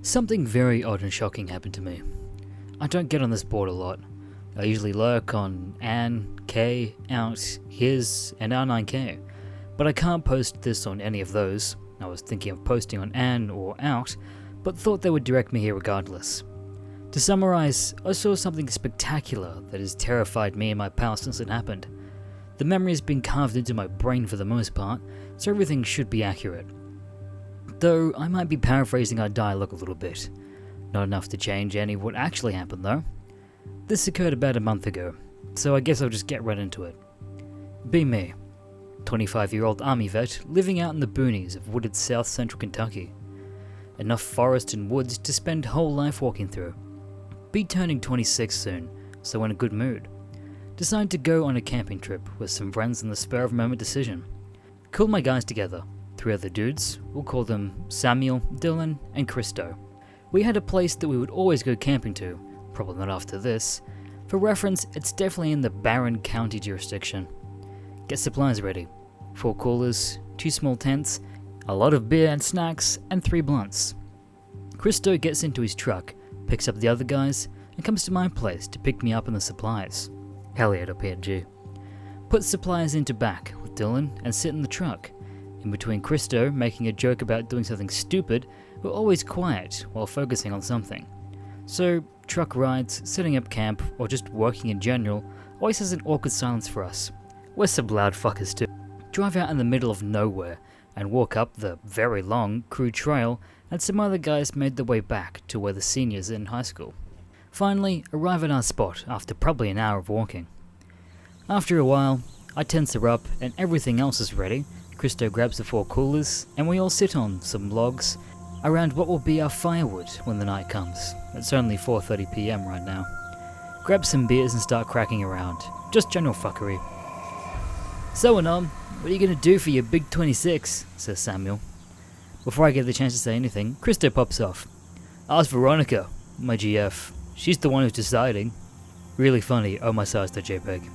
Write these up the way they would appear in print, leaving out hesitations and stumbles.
Something very odd and shocking happened to me. I don't get on this board a lot. I usually lurk on An, K, Out, His, and R9K, but I can't post this on any of those. I was thinking of posting on An or Out, but thought they would direct me here regardless. To summarize, I saw something spectacular that has terrified me and my pal since it happened. The memory has been carved into my brain for the most part, so everything should be accurate. Though I might be paraphrasing our dialogue a little bit. Not enough to change any of what actually happened though. This occurred about a month ago, so I guess I'll just get right into it. Be me, 25-year-old army vet living out in the boonies of wooded south central Kentucky. Enough forest and woods to spend whole life walking through. Be turning 26 soon, so in a good mood. Decided to go on a camping trip with some friends in the spur of a moment decision. Called my guys together, 3 other dudes, we'll call them Samuel, Dylan, and Christo. We had a place that we would always go camping to, probably not after this. For reference, it's definitely in the Barron County jurisdiction. Get supplies ready. 4 coolers, 2 small tents, a lot of beer and snacks, and 3 blunts. Christo gets into his truck, picks up the other guys, and comes to my place to pick me up and the supplies. Hell yeah, PNG. Put supplies into back with Dylan and sit in the truck. In between Christo making a joke about doing something stupid, we're always quiet while focusing on something. So, truck rides, setting up camp, or just working in general always has an awkward silence for us. We're some loud fuckers too. Drive out in the middle of nowhere and walk up the very long crude trail, and some other guys made their way back to where the seniors in high school. Finally, arrive at our spot after probably an hour of walking. After a while, I tense her up and everything else is ready. Christo grabs the 4 coolers and we all sit on some logs around what will be our firewood when the night comes. It's only 4:30 PM right now. Grab some beers and start cracking around. Just general fuckery. So Anom, what are you gonna do for your big 26? Says Samuel. Before I get the chance to say anything, Christo pops off. Ask Veronica, my GF. She's the one who's deciding. Really funny, oh my size to JPEG.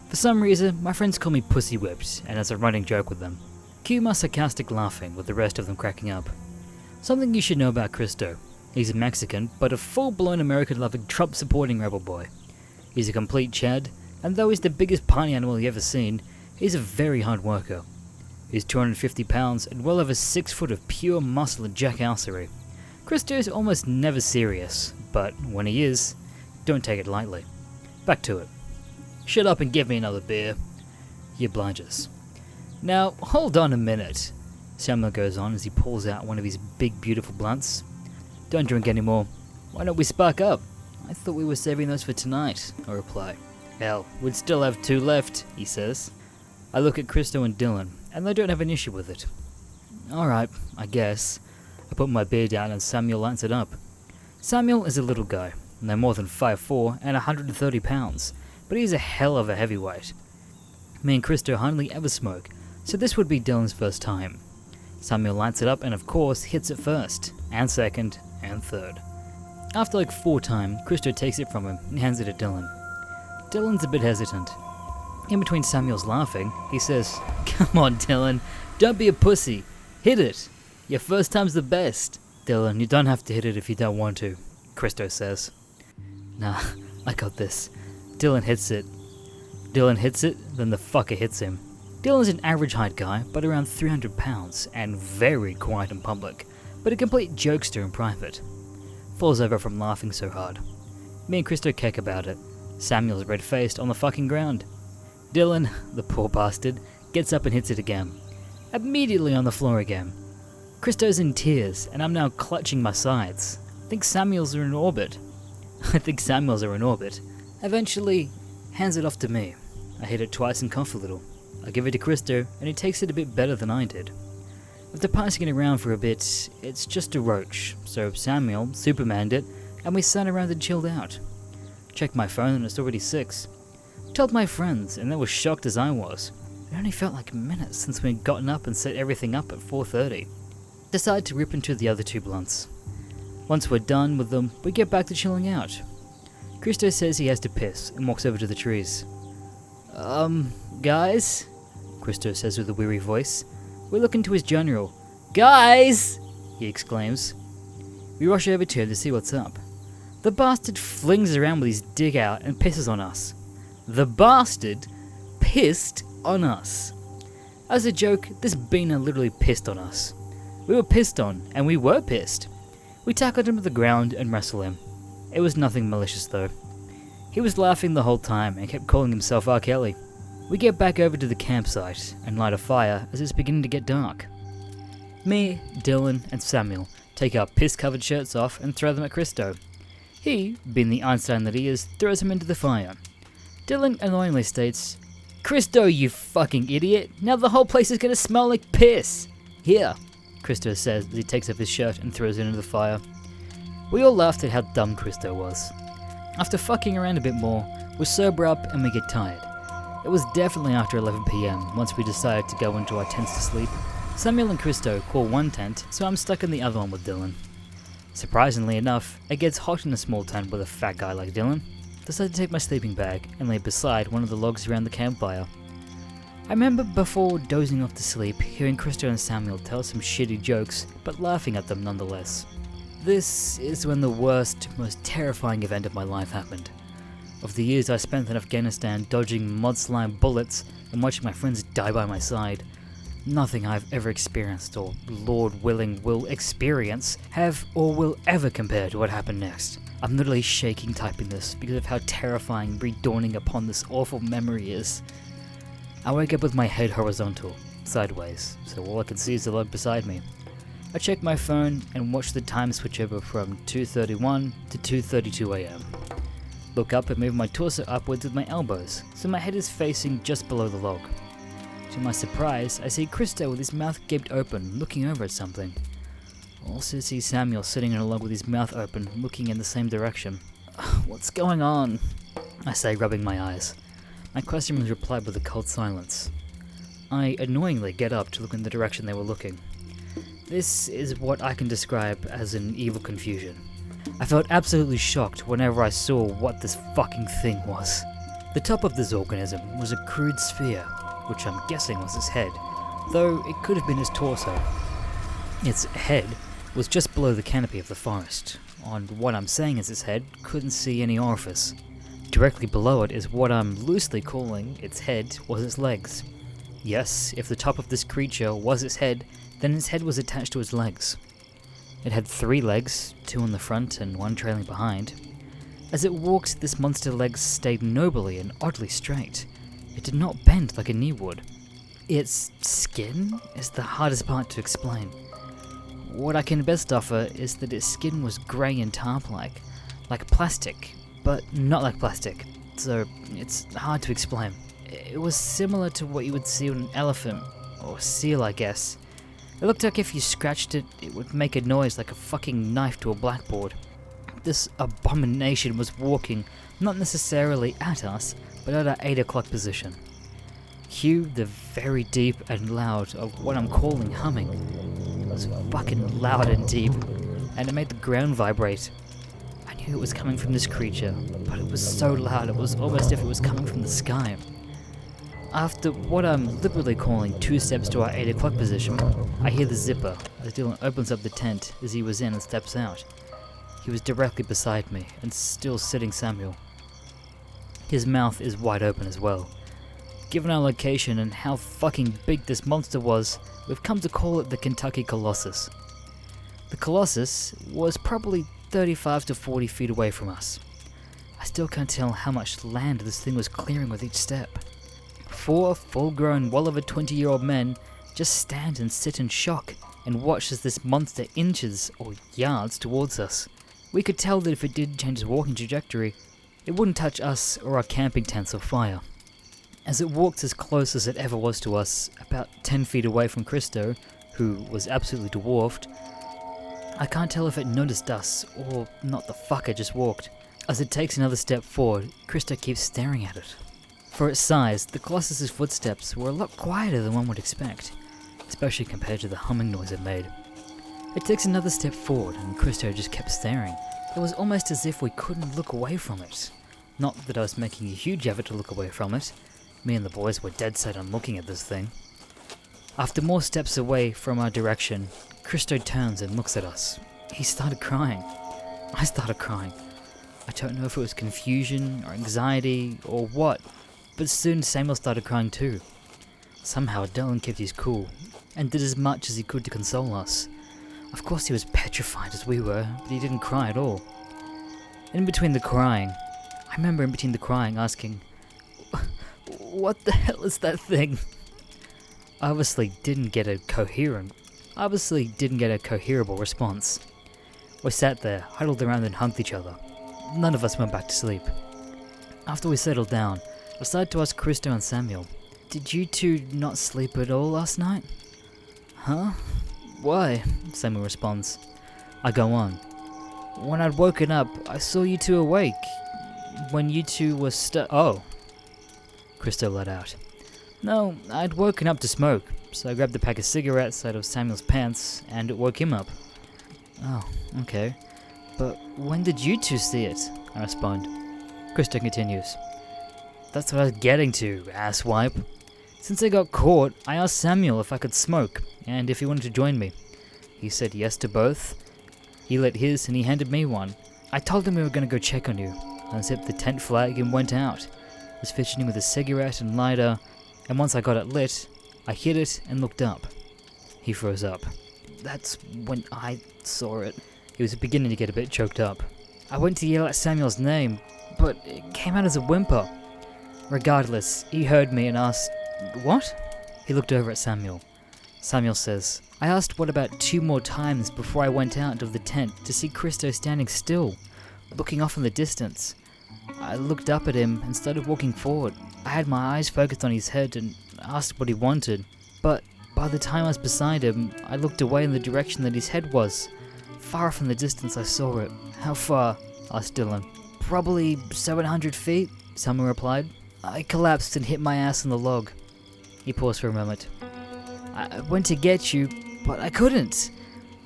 For some reason, my friends call me Pussy Whipped, and as a running joke with them. Cue my sarcastic laughing with the rest of them cracking up. Something you should know about Christo. He's a Mexican, but a full-blown American-loving Trump-supporting rebel boy. He's a complete Chad, and though he's the biggest party animal you've ever seen, he's a very hard worker. He's 250 pounds and well over 6 foot of pure muscle and jackassery. Christo is almost never serious, but when he is, don't take it lightly. Back to it. Shut up and give me another beer. He obliges. Now, hold on a minute, Samuel goes on as he pulls out one of his big beautiful blunts. Don't drink anymore. Why don't we spark up? I thought we were saving those for tonight, I reply. Hell, we'd still have 2 left, he says. I look at Christo and Dylan, and they don't have an issue with it. Alright, I guess. I put my beer down and Samuel lights it up. Samuel is a little guy, no more than 5'4" and 130 pounds, but he's a hell of a heavyweight. Me and Christo hardly ever smoke, so this would be Dylan's first time. Samuel lights it up and of course hits it first, and second, and third. After like 4 times, Christo takes it from him and hands it to Dylan. Dylan's a bit hesitant. In between Samuel's laughing, he says, Come on Dylan, don't be a pussy, hit it. Your first time's the best. Dylan, you don't have to hit it if you don't want to, Christo says. Nah, I got this. Dylan hits it, then the fucker hits him. Dylan's an average height guy, but around 300 pounds, and very quiet in public, but a complete jokester in private. Falls over from laughing so hard. Me and Christo keck about it. Samuel's red-faced on the fucking ground. Dylan, the poor bastard, gets up and hits it again. Immediately on the floor again. Christo's in tears, and I'm now clutching my sides. I think Samuel's are in orbit. Eventually, hands it off to me. I hit it twice and cough a little. I give it to Christo, and he takes it a bit better than I did. After passing it around for a bit, it's just a roach, so Samuel Supermaned it, and we sat around and chilled out. Checked my phone and it's already 6. Told my friends, and they were shocked as I was. It only felt like minutes since we'd gotten up and set everything up at 4:30. Decided to rip into the other 2 blunts. Once we're done with them, we get back to chilling out. Christo says he has to piss and walks over to the trees. Guys? Christo says with a weary voice. We look into his general. Guys! He exclaims. We rush over to him to see what's up. The bastard flings around with his dick out and pisses on us. The bastard pissed on us. As a joke, this beaner literally pissed on us. We were pissed on, and we were pissed. We tackled him to the ground and wrestled him. It was nothing malicious though. He was laughing the whole time and kept calling himself R. Kelly. We get back over to the campsite and light a fire as it's beginning to get dark. Me, Dylan, and Samuel take our piss-covered shirts off and throw them at Christo. He, being the Einstein that he is, throws him into the fire. Dylan annoyingly states, "Christo, you fucking idiot! Now the whole place is gonna smell like piss!" "Here," Christo says as he takes off his shirt and throws it into the fire. We all laughed at how dumb Christo was. After fucking around a bit more, we sober up and we get tired. It was definitely after 11 PM once we decided to go into our tents to sleep. Samuel and Christo call one tent, so I'm stuck in the other one with Dylan. Surprisingly enough, it gets hot in a small tent with a fat guy like Dylan. Decided to take my sleeping bag and lay beside one of the logs around the campfire. I remember before dozing off to sleep, hearing Christo and Samuel tell some shitty jokes, but laughing at them nonetheless. This is when the worst, most terrifying event of my life happened. Of the years I spent in Afghanistan dodging mudslime bullets and watching my friends die by my side, nothing I've ever experienced, or Lord willing will experience, have or will ever compare to what happened next. I'm literally shaking typing this because of how terrifying redawning upon this awful memory is. I wake up with my head horizontal, sideways, so all I can see is the log beside me. I check my phone and watch the time switch over from 2:31 to 2:32 AM. Look up and move my torso upwards with my elbows, so my head is facing just below the log. To my surprise, I see Christo with his mouth gaped open, looking over at something. I also see Samuel sitting on a log with his mouth open, looking in the same direction. "What's going on?" I say, rubbing my eyes. My question was replied with a cold silence. I annoyingly get up to look in the direction they were looking. This is what I can describe as an evil confusion. I felt absolutely shocked whenever I saw what this fucking thing was. The top of this organism was a crude sphere, which I'm guessing was his head, though it could have been his torso. Its head was just below the canopy of the forest. On what I'm saying is its head, couldn't see any orifice. Directly below it is what I'm loosely calling its head was its legs. Yes, if the top of this creature was its head, then its head was attached to its legs. It had 3 legs, 2 on the front and 1 trailing behind. As it walked, this monster's legs stayed nobly and oddly straight. It did not bend like a knee would. Its skin is the hardest part to explain. What I can best offer is that its skin was grey and tarp-like, like plastic, but not like plastic, so it's hard to explain. It was similar to what you would see on an elephant, or seal I guess. It looked like if you scratched it, it would make a noise like a fucking knife to a blackboard. This abomination was walking, not necessarily at us, but at our 8 o'clock position. Cue the very deep and loud of what I'm calling humming. It was fucking loud and deep, and it made the ground vibrate. I knew it was coming from this creature, but it was so loud it was almost as if it was coming from the sky. After what I'm liberally calling 2 steps to our 8 o'clock position, I hear the zipper as Dylan opens up the tent as he was in and steps out. He was directly beside me and still sitting Samuel. His mouth is wide open as well. Given our location and how fucking big this monster was, we've come to call it the Kentucky Kolossus. The Kolossus was probably 35 to 40 feet away from us. I still can't tell how much land this thing was clearing with each step. 4 full-grown, well over 20-year-old men just stand and sit in shock and watch as this monster inches or yards towards us. We could tell that if it did change its walking trajectory, it wouldn't touch us or our camping tents or fire. As it walked as close as it ever was to us, about 10 feet away from Christo, who was absolutely dwarfed, I can't tell if it noticed us or not the fuck it just walked. As it takes another step forward, Christo keeps staring at it. For its size, the Colossus's footsteps were a lot quieter than one would expect, especially compared to the humming noise it made. It takes another step forward and Christo just kept staring. It was almost as if we couldn't look away from it. Not that I was making a huge effort to look away from it. Me and the boys were dead set on looking at this thing. After more steps away from our direction, Christo turns and looks at us. he started crying. I started crying. I don't know if it was confusion or anxiety or what, but soon Samuel started crying too. Somehow Dylan kept his cool and did as much as he could to console us. Of course he was petrified as we were, but he didn't cry at all. I remember in between the crying asking, "What the hell is that thing?" I obviously didn't get a coherable response. We sat there, huddled around and hugged each other. None of us went back to sleep. After we settled down, I decided to ask Christo and Samuel, "Did you two not sleep at all last night?" "Huh? Why?" Samuel responds. I go on. "When I'd woken up, I saw you two awake. When you two were Oh." Christo let out. "No, I'd woken up to smoke, so I grabbed a pack of cigarettes out of Samuel's pants, and it woke him up." "Oh, okay. But when did you two see it?" I respond. Christo continues. "That's what I was getting to, asswipe. Since I got caught, I asked Samuel if I could smoke, and if he wanted to join me. He said yes to both. He lit his and he handed me one. I told him we were going to go check on you, unzipped the tent flag and went out. Was fidgeting with a cigarette and lighter, and once I got it lit, I hit it and looked up." He froze up. "That's when I saw it." He was beginning to get a bit choked up. "I went to yell out Samuel's name, but it came out as a whimper. Regardless, he heard me and asked, 'What?' He looked over at Samuel. Samuel says, "I asked what about 2 more times before I went out of the tent to see Christo standing still, looking off in the distance. I looked up at him and started walking forward. I had my eyes focused on his head and asked what he wanted, but by the time I was beside him, I looked away in the direction that his head was. Far off in the distance I saw it." "How far?" asked Dylan. "Probably 700 feet, Samuel replied. "I collapsed and hit my ass on the log." He paused for a moment. "I went to get you, but I couldn't.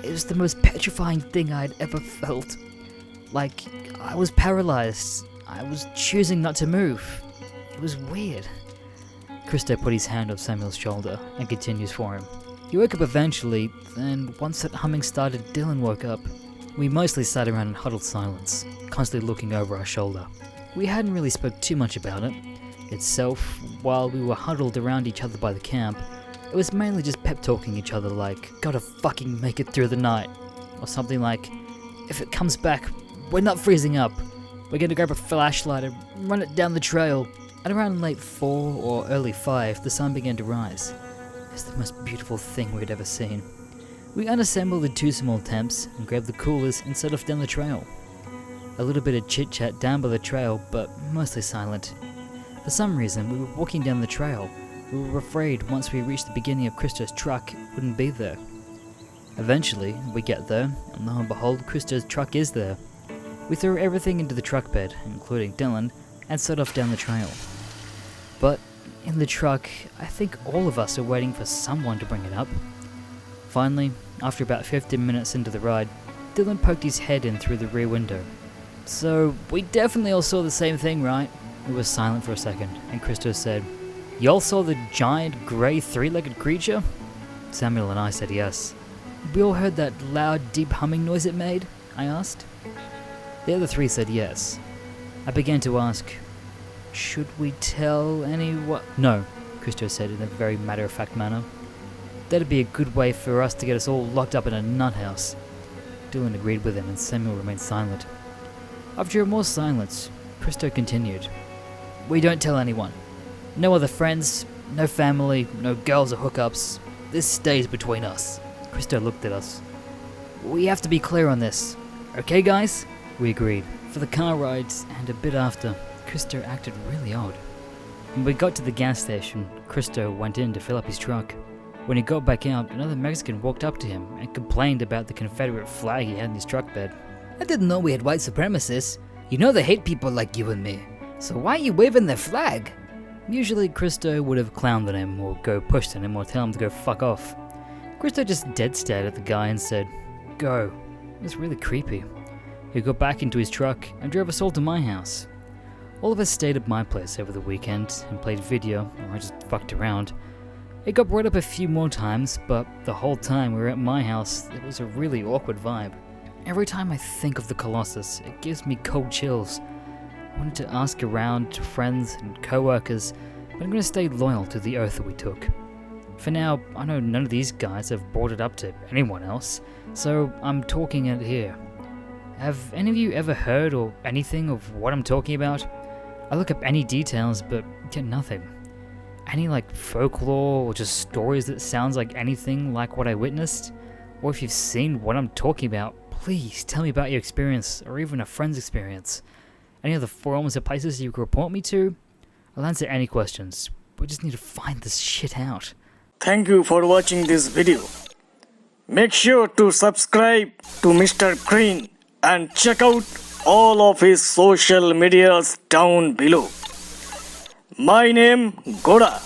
It was the most petrifying thing I'd ever felt. Like, I was paralyzed. I was choosing not to move. It was weird." Christo put his hand on Samuel's shoulder and continues for him. "He woke up eventually, and once that humming started, Dylan woke up. We mostly sat around in huddled silence, constantly looking over our shoulder. We hadn't really spoke too much about it itself while we were huddled around each other by the camp. It was mainly just pep talking each other like, 'Gotta fucking make it through the night,' or something like, 'If it comes back, we're not freezing up. We're gonna grab a flashlight and run it down the trail.' At around late 4 or early 5, the sun began to rise. It was the most beautiful thing we'd ever seen. We unassembled the 2 small tents and grabbed the coolers and set off down the trail. A little bit of chit-chat down by the trail, but mostly silent. For some reason, we were walking down the trail. We were afraid once we reached the beginning of Christo's truck, it wouldn't be there. Eventually, we get there, and lo and behold, Christo's truck is there. We threw everything into the truck bed, including Dylan, and set off down the trail. But in the truck, I think all of us are waiting for someone to bring it up. Finally, after about 15 minutes into the ride, Dylan poked his head in through the rear window. "So, we definitely all saw the same thing, right?" We were silent for a second, and Christo said, "Y'all saw the giant, grey, 3-legged creature?" Samuel and I said yes. "We all heard that loud, deep humming noise it made?" I asked. The other 3 said yes. I began to ask, "Should we tell anyone?" "No," Christo said in a very matter-of-fact manner. "That'd be a good way for us to get us all locked up in a nut house." Dylan agreed with him and Samuel remained silent. After more silence, Christo continued, "We don't tell anyone. No other friends, no family, no girls or hookups. This stays between us." Christo looked at us. "We have to be clear on this. Okay, guys?" We agreed. For the car rides and a bit after, Christo acted really odd. When we got to the gas station, Christo went in to fill up his truck. When he got back out, another Mexican walked up to him and complained about the Confederate flag he had in his truck bed. "I didn't know we had white supremacists. You know they hate people like you and me. So why are you waving their flag?" Usually Christo would have clowned at him or go pushed at him or tell him to go fuck off. Christo just dead stared at the guy and said, "Go." It was really creepy. He got back into his truck and drove us all to my house. All of us stayed at my place over the weekend and played video, or I just fucked around. It got brought up a few more times, but the whole time we were at my house, it was a really awkward vibe. Every time I think of the Kolossus, it gives me cold chills. I wanted to ask around to friends and co-workers, but I'm going to stay loyal to the oath that we took. For now, I know none of these guys have brought it up to anyone else, so I'm talking it here. Have any of you ever heard or anything of what I'm talking about? I look up any details, but get nothing. Any folklore or just stories that sounds like anything like what I witnessed? Or if you've seen what I'm talking about, please tell me about your experience, or even a friend's experience. Any other forums or places you could report me to? I'll answer any questions. We just need to find this shit out. Thank you for watching this video. Make sure to subscribe to Mr. Green and check out all of his social medias down below. My name Goda.